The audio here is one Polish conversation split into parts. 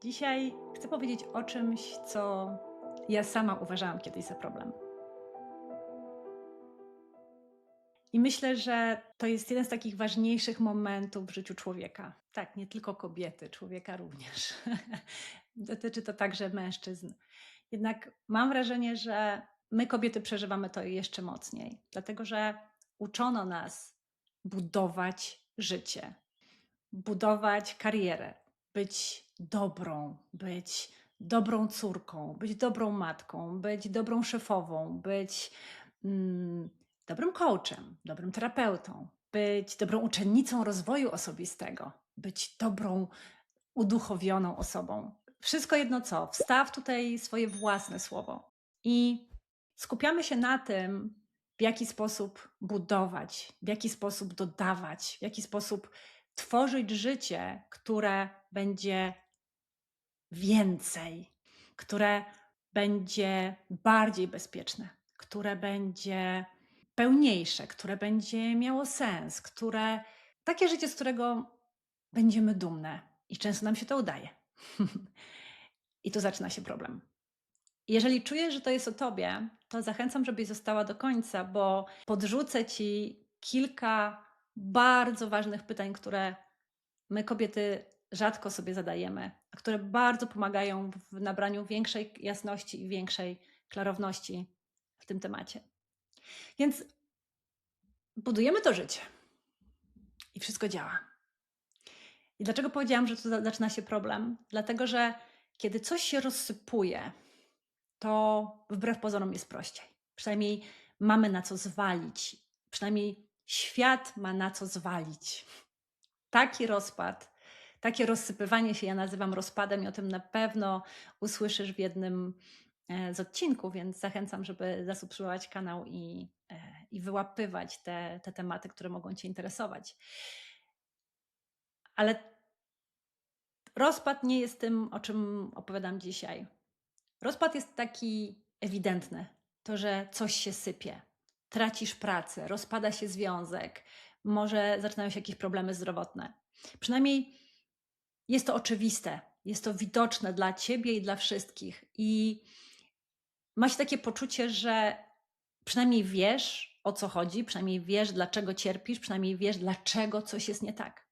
Dzisiaj chcę powiedzieć o czymś, co ja sama uważałam kiedyś za problem. I myślę, że to jest jeden z takich ważniejszych momentów w życiu człowieka. Tak, nie tylko kobiety, człowieka również. Dotyczy to także mężczyzn. Jednak mam wrażenie, że my, kobiety, przeżywamy to jeszcze mocniej, dlatego że uczono nas budować życie, budować karierę, być dobrą córką, być dobrą matką, być dobrą szefową, być mm, dobrym coachem, dobrym terapeutą, być dobrą uczennicą rozwoju osobistego, być dobrą, uduchowioną osobą. Wszystko jedno co, wstaw tutaj swoje własne słowo. I skupiamy się na tym, w jaki sposób budować, w jaki sposób dodawać, w jaki sposób tworzyć życie, które będzie więcej, które będzie bardziej bezpieczne, które będzie pełniejsze, które będzie miało sens, takie życie, z którego będziemy dumne. I często nam się to udaje. I tu zaczyna się problem. Jeżeli czujesz, że to jest o tobie, to zachęcam, żebyś została do końca, bo podrzucę ci kilka bardzo ważnych pytań, które my, kobiety, rzadko sobie zadajemy, a które bardzo pomagają w nabraniu większej jasności i większej klarowności w tym temacie. Więc budujemy to życie i wszystko działa. I dlaczego powiedziałam, że tu zaczyna się problem? Dlatego, że kiedy coś się rozsypuje, to wbrew pozorom jest prościej. Przynajmniej mamy na co zwalić. Przynajmniej świat ma na co zwalić. Taki rozpad, takie rozsypywanie się ja nazywam rozpadem i o tym na pewno usłyszysz w jednym z odcinków, więc zachęcam, żeby zasubskrybować kanał i wyłapywać te tematy, które mogą cię interesować. Ale rozpad nie jest tym, o czym opowiadam dzisiaj. Rozpad jest taki ewidentny. To, że coś się sypie, tracisz pracę, rozpada się związek, może zaczynają się jakieś problemy zdrowotne. Przynajmniej jest to oczywiste, jest to widoczne dla ciebie i dla wszystkich. I ma się takie poczucie, że przynajmniej wiesz, o co chodzi, przynajmniej wiesz, dlaczego cierpisz, przynajmniej wiesz, dlaczego coś jest nie tak.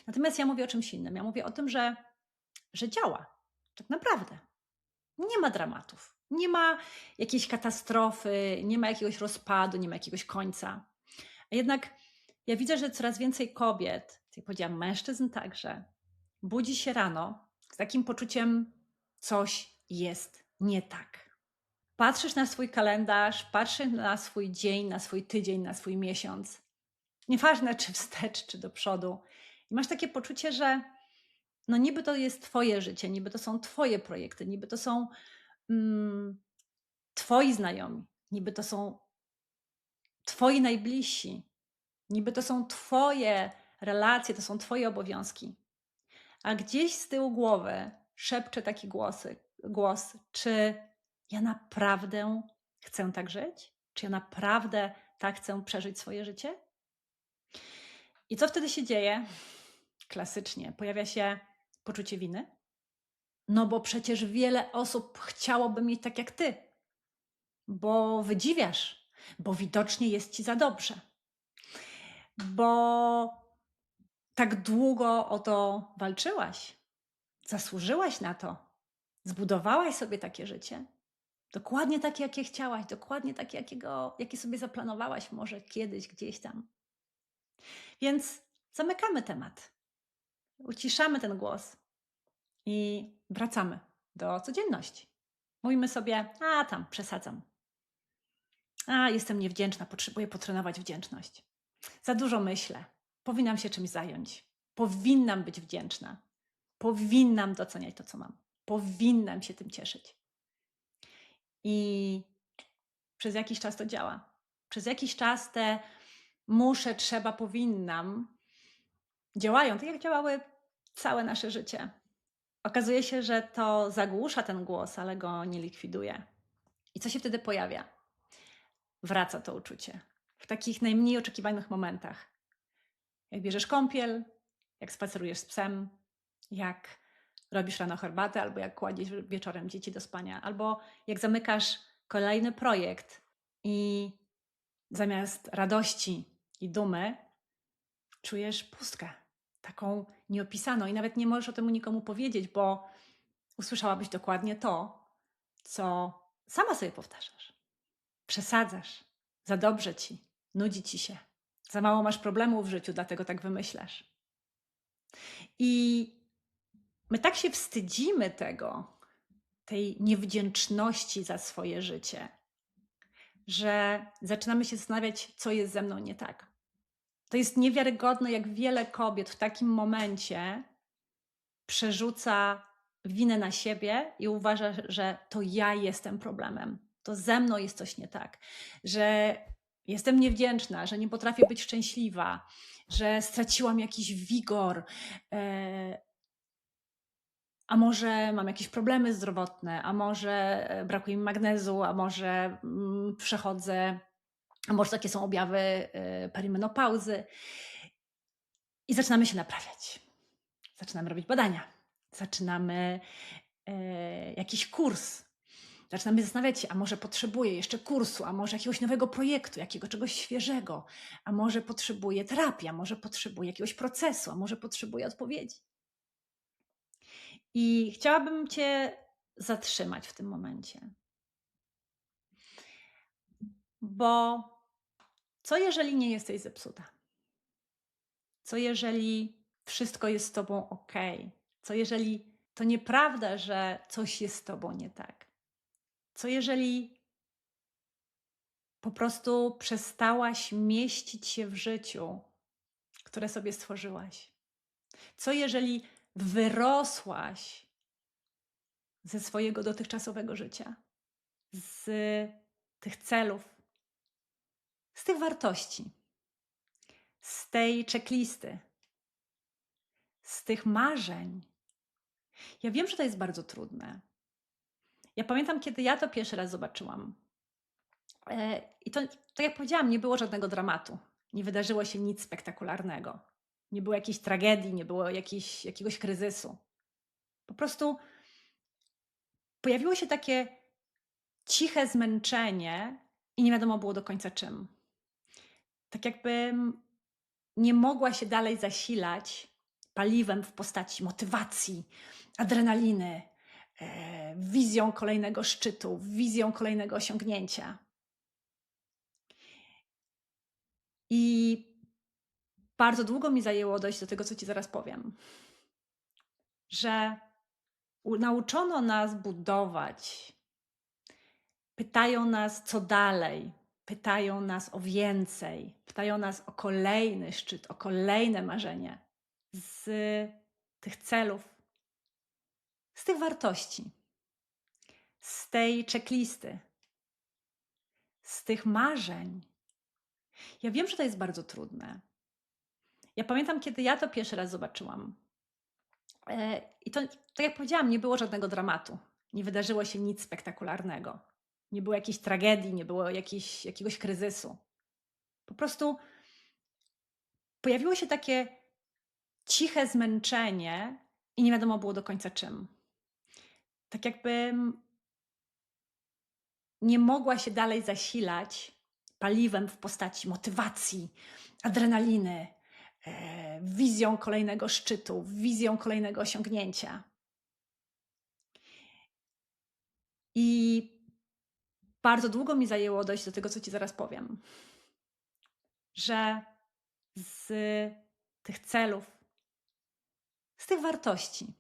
Natomiast ja mówię o czymś innym. Ja mówię o tym, że działa. Tak naprawdę. Nie ma dramatów. Nie ma jakiejś katastrofy, nie ma jakiegoś rozpadu, nie ma jakiegoś końca. A jednak ja widzę, że coraz więcej kobiet, jak powiedziałam, mężczyzn także, budzi się rano z takim poczuciem, coś jest nie tak. Patrzysz na swój kalendarz, patrzysz na swój dzień, na swój tydzień, na swój miesiąc. Nieważne, czy wstecz, czy do przodu. I masz takie poczucie, że no niby to jest twoje życie, niby to są twoje projekty, niby to są twoi znajomi, niby to są twoi najbliżsi, niby to są twoje relacje, to są twoje obowiązki. A gdzieś z tyłu głowy szepcze taki głos, czy ja naprawdę chcę tak żyć? Czy ja naprawdę tak chcę przeżyć swoje życie? I co wtedy się dzieje? Klasycznie pojawia się poczucie winy. No bo przecież wiele osób chciałoby mieć tak jak ty, bo wydziwiasz, bo widocznie jest ci za dobrze, bo tak długo o to walczyłaś, zasłużyłaś na to, zbudowałaś sobie takie życie, dokładnie takie, jakie chciałaś, dokładnie takie, jakie sobie zaplanowałaś może kiedyś, gdzieś tam. Więc zamykamy temat, uciszamy ten głos i wracamy do codzienności. Mówimy sobie, a tam przesadzam. A, jestem niewdzięczna, potrzebuję potrenować wdzięczność. Za dużo myślę. Powinnam się czymś zająć. Powinnam być wdzięczna. Powinnam doceniać to, co mam. Powinnam się tym cieszyć. I przez jakiś czas to działa. Przez jakiś czas te muszę, trzeba, powinnam działają tak, jak działały całe nasze życie. Okazuje się, że to zagłusza ten głos, ale go nie likwiduje. I co się wtedy pojawia? Wraca to uczucie. W takich najmniej oczekiwanych momentach. Jak bierzesz kąpiel, jak spacerujesz z psem, jak robisz rano herbatę, albo jak kładziesz wieczorem dzieci do spania, albo jak zamykasz kolejny projekt i zamiast radości i dumy czujesz pustkę, taką nieopisaną i nawet nie możesz o tym nikomu powiedzieć, bo usłyszałabyś dokładnie to, co sama sobie powtarzasz. Przesadzasz, za dobrze ci, nudzi ci się, za mało masz problemów w życiu, dlatego tak wymyślasz. I my tak się wstydzimy tego, tej niewdzięczności za swoje życie, że zaczynamy się zastanawiać, co jest ze mną nie tak. To jest niewiarygodne, jak wiele kobiet w takim momencie przerzuca winę na siebie i uważa, że to ja jestem problemem, to ze mną jest coś nie tak, że jestem niewdzięczna, że nie potrafię być szczęśliwa, że straciłam jakiś wigor, a może mam jakieś problemy zdrowotne, a może brakuje mi magnezu, a może przechodzę, a może takie są objawy perimenopauzy. I zaczynamy się naprawiać. Zaczynamy robić badania. Zaczynamy jakiś kurs. Zaczynamy zastanawiać się, a może potrzebuję jeszcze kursu, a może jakiegoś nowego projektu, czegoś świeżego, a może potrzebuję terapii, a może potrzebuję jakiegoś procesu, a może potrzebuję odpowiedzi. I chciałabym Cię zatrzymać w tym momencie. Bo co jeżeli nie jesteś zepsuta? Co jeżeli wszystko jest z Tobą ok? Co jeżeli to nieprawda, że coś jest z Tobą nie tak? Co jeżeli po prostu przestałaś mieścić się w życiu, które sobie stworzyłaś? Co jeżeli wyrosłaś ze swojego dotychczasowego życia, z tych celów, z tych wartości, z tej checklisty, z tych marzeń? Ja wiem, że to jest bardzo trudne. Ja pamiętam, kiedy ja to pierwszy raz zobaczyłam. I to, tak jak powiedziałam, nie było żadnego dramatu. Nie wydarzyło się nic spektakularnego. Nie było jakiejś tragedii, nie było jakiegoś kryzysu. Po prostu pojawiło się takie ciche zmęczenie i nie wiadomo było do końca czym. Tak jakbym nie mogła się dalej zasilać paliwem w postaci motywacji, adrenaliny, wizją kolejnego szczytu, wizją kolejnego osiągnięcia. I bardzo długo mi zajęło dojść do tego, co Ci zaraz powiem. Że nauczono nas budować. Pytają nas, co dalej. Pytają nas o więcej. Pytają nas o kolejny szczyt, o kolejne marzenie. Z tych celów, z tych wartości, z tej checklisty, z tych marzeń. Ja wiem, że to jest bardzo trudne. Ja pamiętam, kiedy ja to pierwszy raz zobaczyłam. I to, tak jak powiedziałam, nie było żadnego dramatu. Nie wydarzyło się nic spektakularnego. Nie było jakiejś tragedii, nie było jakiegoś kryzysu. Po prostu pojawiło się takie ciche zmęczenie i nie wiadomo było do końca czym. Tak jakbym nie mogła się dalej zasilać paliwem w postaci motywacji, adrenaliny, wizją kolejnego szczytu, wizją kolejnego osiągnięcia. I bardzo długo mi zajęło dojść do tego, co Ci zaraz powiem. Że z tych celów, z tych wartości,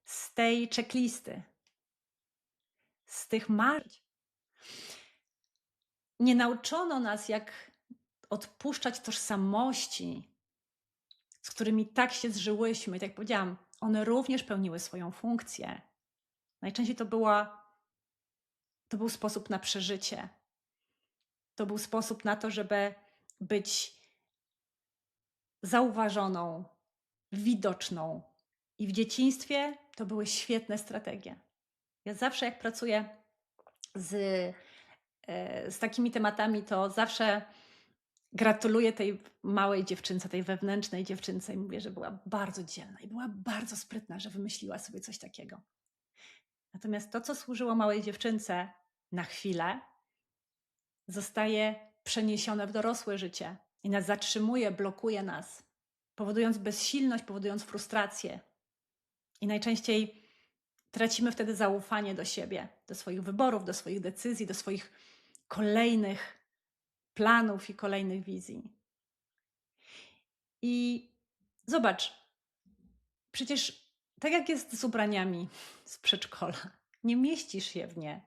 z tej checklisty, z tych marzeń, nie nauczono nas, jak odpuszczać tożsamości, z którymi tak się zżyłyśmy. I tak jak powiedziałam, one również pełniły swoją funkcję. Najczęściej to był sposób na przeżycie. To był sposób na to, żeby być zauważoną, widoczną. I w dzieciństwie to były świetne strategie. Ja zawsze jak pracuję z takimi tematami, to zawsze Gratuluję tej małej dziewczynce, tej wewnętrznej dziewczynce i mówię, że była bardzo dzielna i była bardzo sprytna, że wymyśliła sobie coś takiego. Natomiast to, co służyło małej dziewczynce na chwilę, zostaje przeniesione w dorosłe życie i nas zatrzymuje, blokuje nas, powodując bezsilność, powodując frustrację. I najczęściej tracimy wtedy zaufanie do siebie, do swoich wyborów, do swoich decyzji, do swoich kolejnych planów i kolejnych wizji. I zobacz, przecież tak jak jest z ubraniami z przedszkola, nie mieścisz je w nie.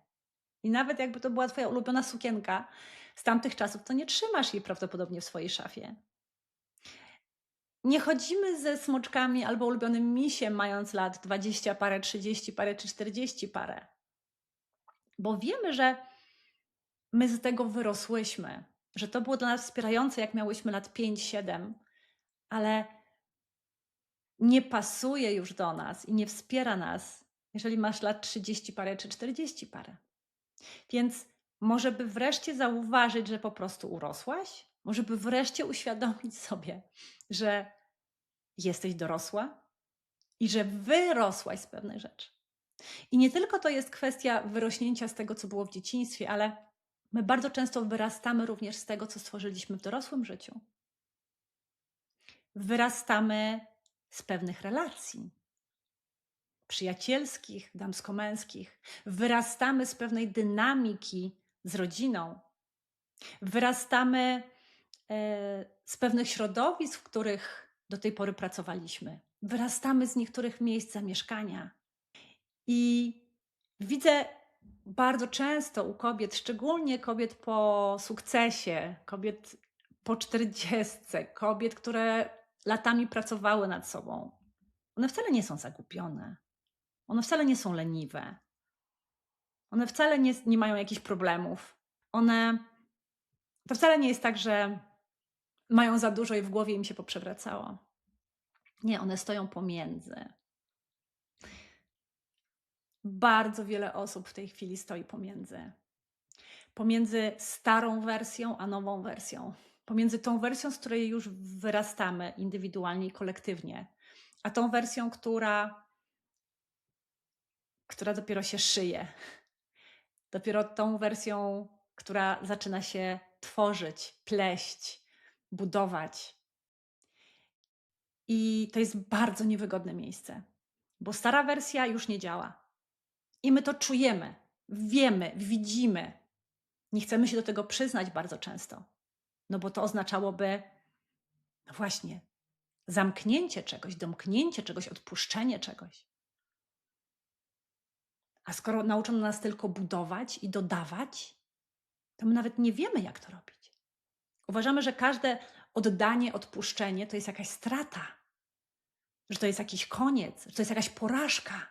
I nawet jakby to była twoja ulubiona sukienka z tamtych czasów, to nie trzymasz jej prawdopodobnie w swojej szafie. Nie chodzimy ze smoczkami albo ulubionym misiem, mając lat 20 parę, 30 parę czy 40 parę. Bo wiemy, że my z tego wyrosłyśmy, że to było dla nas wspierające, jak miałyśmy lat 5-7, ale nie pasuje już do nas i nie wspiera nas, jeżeli masz lat 30 parę czy 40 parę. Więc może by wreszcie zauważyć, że po prostu urosłaś? Może by wreszcie uświadomić sobie, że jesteś dorosła i że wyrosłaś z pewnych rzeczy. I nie tylko to jest kwestia wyrośnięcia z tego, co było w dzieciństwie, ale my bardzo często wyrastamy również z tego, co stworzyliśmy w dorosłym życiu. Wyrastamy z pewnych relacji przyjacielskich, damsko-męskich. Wyrastamy z pewnej dynamiki z rodziną. Wyrastamy z pewnych środowisk, w których do tej pory pracowaliśmy. Wyrastamy z niektórych miejsc zamieszkania. I widzę bardzo często u kobiet, szczególnie kobiet po sukcesie, kobiet po 40, kobiet, które latami pracowały nad sobą. One wcale nie są zagubione. One wcale nie są leniwe. One wcale nie mają jakichś problemów. To wcale nie jest tak, że mają za dużo i w głowie im się poprzewracało. Nie, one stoją pomiędzy. Bardzo wiele osób w tej chwili stoi pomiędzy. Pomiędzy starą wersją a nową wersją. Pomiędzy tą wersją, z której już wyrastamy indywidualnie i kolektywnie, a tą wersją, która dopiero się szyje. Dopiero tą wersją, która zaczyna się tworzyć, pleść, budować. I to jest bardzo niewygodne miejsce, bo stara wersja już nie działa. I my to czujemy, wiemy, widzimy. Nie chcemy się do tego przyznać bardzo często, no bo to oznaczałoby, no właśnie, zamknięcie czegoś, domknięcie czegoś, odpuszczenie czegoś. A skoro nauczono nas tylko budować i dodawać, to my nawet nie wiemy, jak to robić. Uważamy, że każde oddanie, odpuszczenie to jest jakaś strata, że to jest jakiś koniec, że to jest jakaś porażka.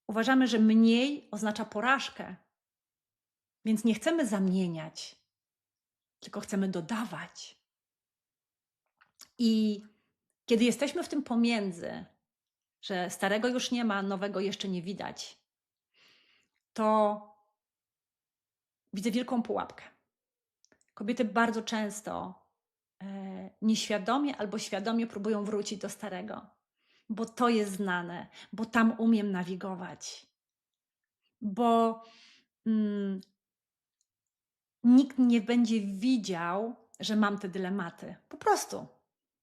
Uważamy, że mniej oznacza porażkę, więc nie chcemy zamieniać, tylko chcemy dodawać. I kiedy jesteśmy w tym pomiędzy, że starego już nie ma, nowego jeszcze nie widać, to widzę wielką pułapkę. Kobiety bardzo często nieświadomie albo świadomie próbują wrócić do starego, bo to jest znane, bo tam umiem nawigować, bo nikt nie będzie widział, że mam te dylematy. Po prostu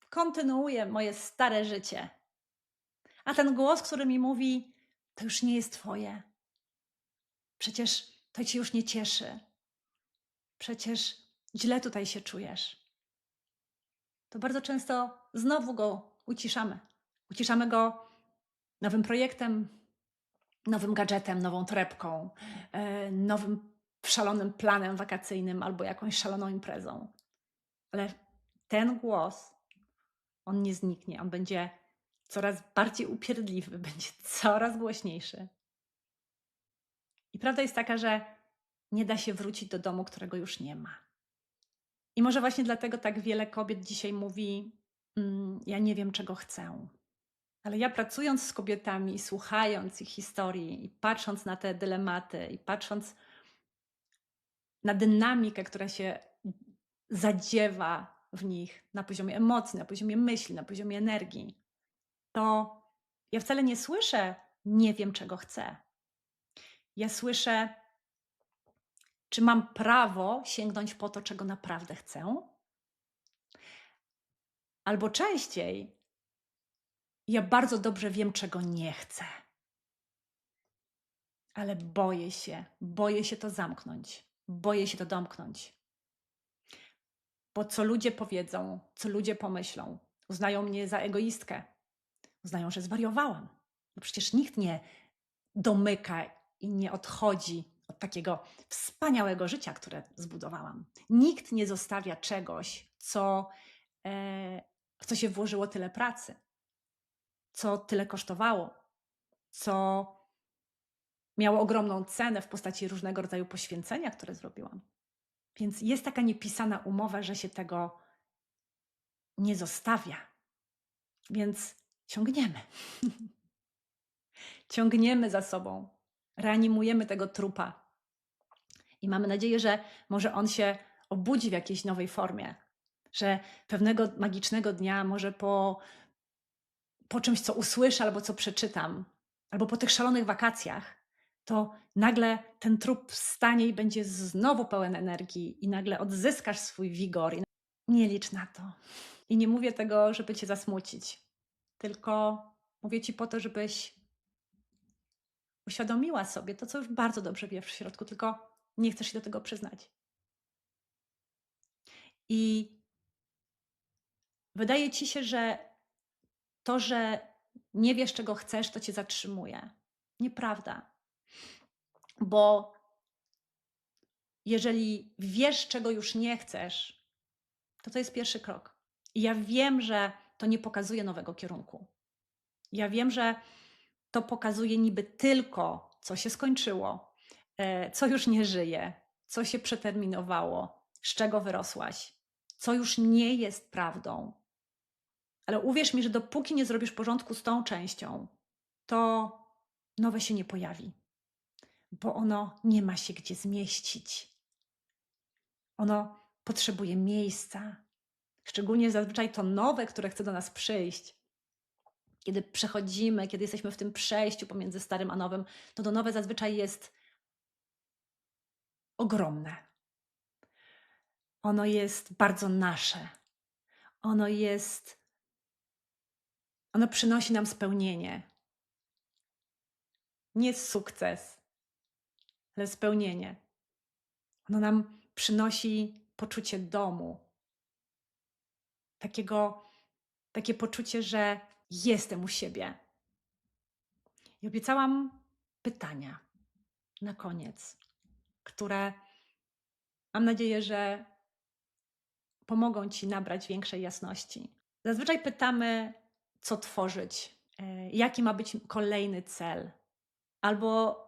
kontynuuję moje stare życie. A ten głos, który mi mówi, to już nie jest twoje. Przecież to cię już nie cieszy. Przecież źle tutaj się czujesz. To bardzo często znowu go uciszamy. Uciszamy go nowym projektem, nowym gadżetem, nową torebką, nowym szalonym planem wakacyjnym albo jakąś szaloną imprezą. Ale ten głos, on nie zniknie. On będzie coraz bardziej upierdliwy, będzie coraz głośniejszy. I prawda jest taka, że nie da się wrócić do domu, którego już nie ma. I może właśnie dlatego tak wiele kobiet dzisiaj mówi, ja nie wiem, czego chcę. Ale ja pracując z kobietami, słuchając ich historii i patrząc na te dylematy i patrząc na dynamikę, która się zadziewa w nich na poziomie emocji, na poziomie myśli, na poziomie energii, to ja wcale nie słyszę: „Nie wiem, czego chcę”. Ja słyszę: „Czy mam prawo sięgnąć po to, czego naprawdę chcę?” Albo częściej: „Ja bardzo dobrze wiem, czego nie chcę, ale boję się to zamknąć, boję się to domknąć, bo co ludzie powiedzą, co ludzie pomyślą, uznają mnie za egoistkę, uznają, że zwariowałam”. No przecież nikt nie domyka i nie odchodzi od takiego wspaniałego życia, które zbudowałam. Nikt nie zostawia czegoś, w co się włożyło tyle pracy, co tyle kosztowało, co miało ogromną cenę w postaci różnego rodzaju poświęcenia, które zrobiłam. Więc jest taka niepisana umowa, że się tego nie zostawia. Więc ciągniemy. Ciągniemy za sobą. Reanimujemy tego trupa. I mamy nadzieję, że może on się obudzi w jakiejś nowej formie. Że pewnego magicznego dnia, może po czymś, co usłyszę albo co przeczytam, albo po tych szalonych wakacjach, to nagle ten trup wstanie i będzie znowu pełen energii i nagle odzyskasz swój wigor. I nie licz na to. I nie mówię tego, żeby cię zasmucić, tylko mówię ci po to, żebyś uświadomiła sobie to, co już bardzo dobrze wiesz w środku, tylko nie chcesz się do tego przyznać. I wydaje ci się, że to, że nie wiesz, czego chcesz, to cię zatrzymuje. Nieprawda. Bo jeżeli wiesz, czego już nie chcesz, to jest pierwszy krok. I ja wiem, że to nie pokazuje nowego kierunku. Ja wiem, że to pokazuje niby tylko, co się skończyło, co już nie żyje, co się przeterminowało, z czego wyrosłaś, co już nie jest prawdą. Ale uwierz mi, że dopóki nie zrobisz porządku z tą częścią, to nowe się nie pojawi, bo ono nie ma się gdzie zmieścić. Ono potrzebuje miejsca. Szczególnie zazwyczaj to nowe, które chce do nas przyjść. Kiedy przechodzimy, kiedy jesteśmy w tym przejściu pomiędzy starym a nowym, to nowe zazwyczaj jest ogromne. Ono jest bardzo nasze. Ono przynosi nam spełnienie. Nie sukces, ale spełnienie. Ono nam przynosi poczucie domu. Takie poczucie, że jestem u siebie. I obiecałam pytania na koniec, które mam nadzieję, że pomogą ci nabrać większej jasności. Zazwyczaj pytamy, co tworzyć, jaki ma być kolejny cel, albo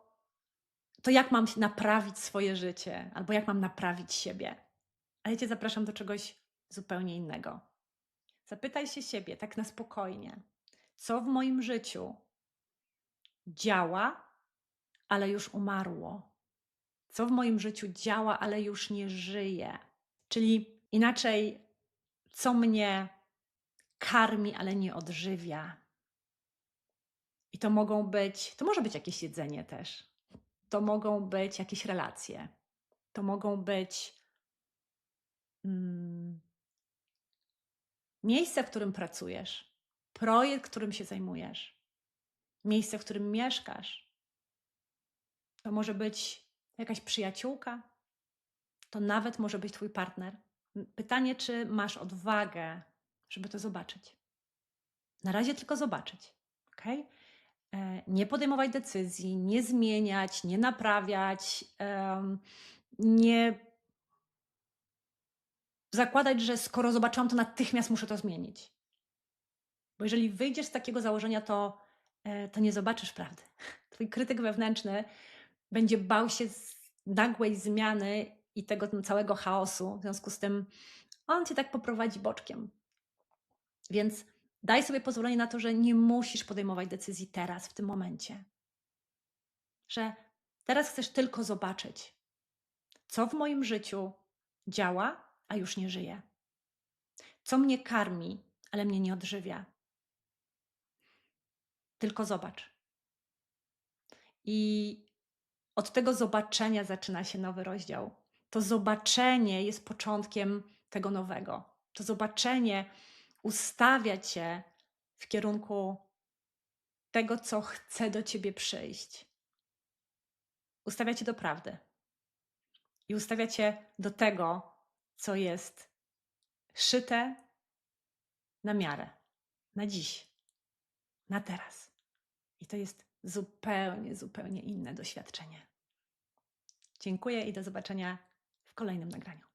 to jak mam naprawić swoje życie, albo jak mam naprawić siebie. A ja cię zapraszam do czegoś zupełnie innego. Zapytaj się siebie tak na spokojnie, co w moim życiu działa, ale już umarło. Co w moim życiu działa, ale już nie żyje. Czyli inaczej, co mnie karmi, ale nie odżywia. I to może być jakieś jedzenie też. To mogą być jakieś relacje. To mogą być miejsce, w którym pracujesz, projekt, którym się zajmujesz, miejsce, w którym mieszkasz. To może być jakaś przyjaciółka, to nawet może być twój partner. Pytanie, czy masz odwagę, żeby to zobaczyć. Na razie tylko zobaczyć, okej? Nie podejmować decyzji, nie zmieniać, nie naprawiać, nie zakładać, że skoro zobaczyłam, to natychmiast muszę to zmienić. Bo jeżeli wyjdziesz z takiego założenia, to nie zobaczysz prawdy. Twój krytyk wewnętrzny będzie bał się nagłej zmiany i tego całego chaosu. W związku z tym on cię tak poprowadzi boczkiem. Więc daj sobie pozwolenie na to, że nie musisz podejmować decyzji teraz, w tym momencie. Że teraz chcesz tylko zobaczyć, co w moim życiu działa, a już nie żyję? Co mnie karmi, ale mnie nie odżywia? Tylko zobacz. I od tego zobaczenia zaczyna się nowy rozdział. To zobaczenie jest początkiem tego nowego. To zobaczenie ustawia cię w kierunku tego, co chce do ciebie przyjść. Ustawia cię do prawdy i ustawia cię do tego, co jest szyte na miarę, na dziś, na teraz. I to jest zupełnie, zupełnie inne doświadczenie. Dziękuję i do zobaczenia w kolejnym nagraniu.